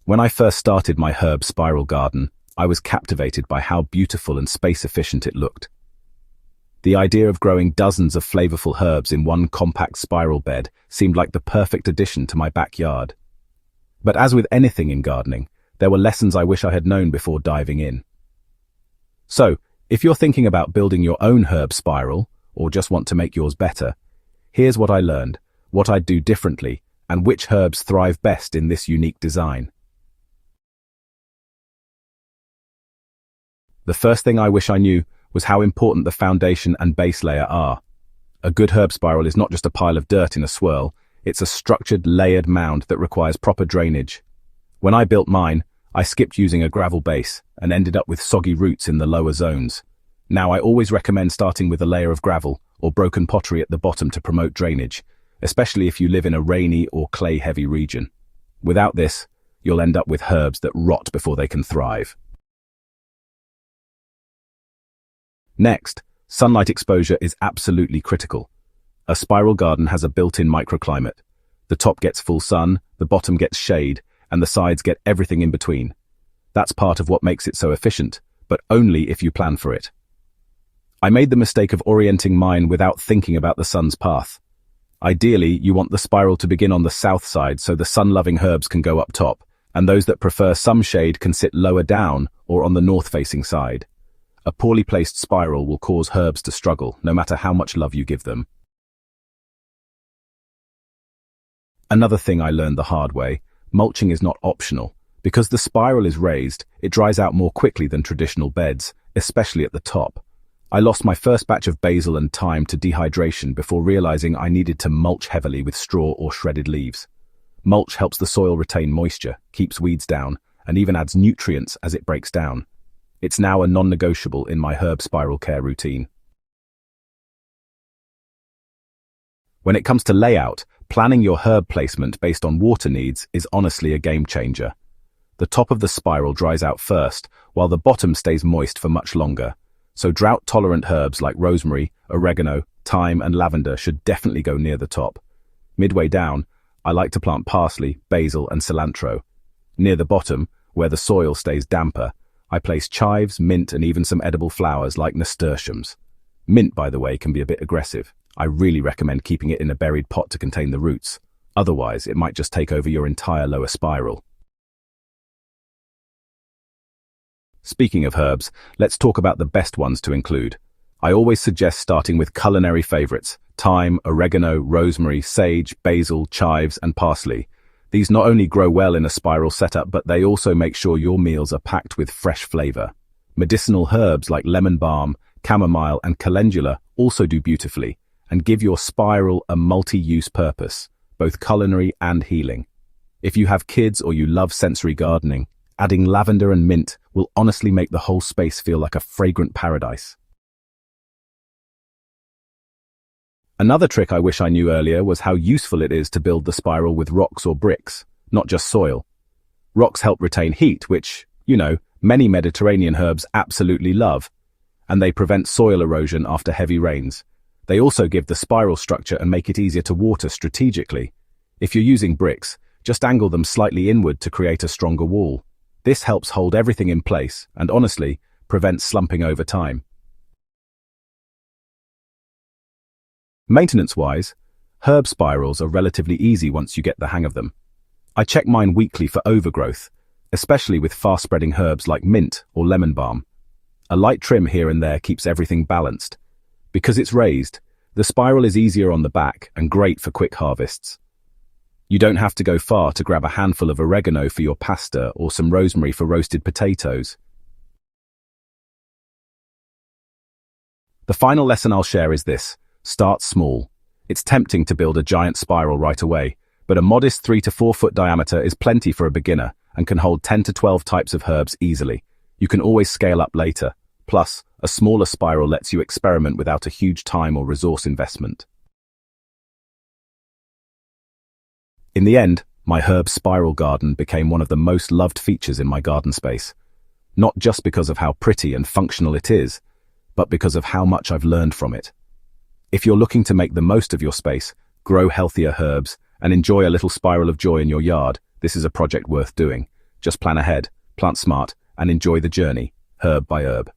When I first started my herb spiral garden, I was captivated by how beautiful and space-efficient it looked. The idea of growing dozens of flavorful herbs in one compact spiral bed seemed like the perfect addition to my backyard. But as with anything in gardening, there were lessons I wish I had known before diving in. So, if you're thinking about building your own herb spiral, or just want to make yours better, here's what I learned, what I'd do differently, and which herbs thrive best in this unique design. The first thing I wish I knew was how important the foundation and base layer are. A good herb spiral is not just a pile of dirt in a swirl, it's a structured, layered mound that requires proper drainage. When I built mine, I skipped using a gravel base and ended up with soggy roots in the lower zones. Now I always recommend starting with a layer of gravel or broken pottery at the bottom to promote drainage, especially if you live in a rainy or clay-heavy region. Without this, you'll end up with herbs that rot before they can thrive. Next, sunlight exposure is absolutely critical. A spiral garden has a built-in microclimate. The top gets full sun, the bottom gets shade, and the sides get everything in between. That's part of what makes it so efficient, but only if you plan for it. I made the mistake of orienting mine without thinking about the sun's path. Ideally, you want the spiral to begin on the south side so the sun-loving herbs can go up top, and those that prefer some shade can sit lower down or on the north-facing side. A poorly placed spiral will cause herbs to struggle, no matter how much love you give them. Another thing I learned the hard way, mulching is not optional. Because the spiral is raised, it dries out more quickly than traditional beds, especially at the top. I lost my first batch of basil and thyme to dehydration before realizing I needed to mulch heavily with straw or shredded leaves. Mulch helps the soil retain moisture, keeps weeds down, and even adds nutrients as it breaks down. It's now a non-negotiable in my herb spiral care routine. When it comes to layout, planning your herb placement based on water needs is honestly a game changer. The top of the spiral dries out first, while the bottom stays moist for much longer. So drought-tolerant herbs like rosemary, oregano, thyme, and lavender should definitely go near the top. Midway down, I like to plant parsley, basil, and cilantro. Near the bottom, where the soil stays damper, I place chives, mint, and even some edible flowers like nasturtiums. Mint, by the way, can be a bit aggressive. I really recommend keeping it in a buried pot to contain the roots. Otherwise, it might just take over your entire lower spiral. Speaking of herbs, let's talk about the best ones to include. I always suggest starting with culinary favorites: thyme, oregano, rosemary, sage, basil, chives, and parsley. These not only grow well in a spiral setup, but they also make sure your meals are packed with fresh flavor. Medicinal herbs like lemon balm, chamomile, and calendula also do beautifully and give your spiral a multi-use purpose, both culinary and healing. If you have kids or you love sensory gardening, adding lavender and mint will honestly make the whole space feel like a fragrant paradise. Another trick I wish I knew earlier was how useful it is to build the spiral with rocks or bricks, not just soil. Rocks help retain heat, which, many Mediterranean herbs absolutely love, and they prevent soil erosion after heavy rains. They also give the spiral structure and make it easier to water strategically. If you're using bricks, just angle them slightly inward to create a stronger wall. This helps hold everything in place and, honestly, prevents slumping over time. Maintenance-wise, herb spirals are relatively easy once you get the hang of them. I check mine weekly for overgrowth, especially with fast-spreading herbs like mint or lemon balm. A light trim here and there keeps everything balanced. Because it's raised, the spiral is easier on the back and great for quick harvests. You don't have to go far to grab a handful of oregano for your pasta or some rosemary for roasted potatoes. The final lesson I'll share is this: start small. It's tempting to build a giant spiral right away, but a modest 3 to 4 foot diameter is plenty for a beginner and can hold 10 to 12 types of herbs easily. You can always scale up later. Plus, a smaller spiral lets you experiment without a huge time or resource investment. In the end, my herb spiral garden became one of the most loved features in my garden space. Not just because of how pretty and functional it is, but because of how much I've learned from it. If you're looking to make the most of your space, grow healthier herbs, and enjoy a little spiral of joy in your yard, this is a project worth doing. Just plan ahead, plant smart, and enjoy the journey, herb by herb.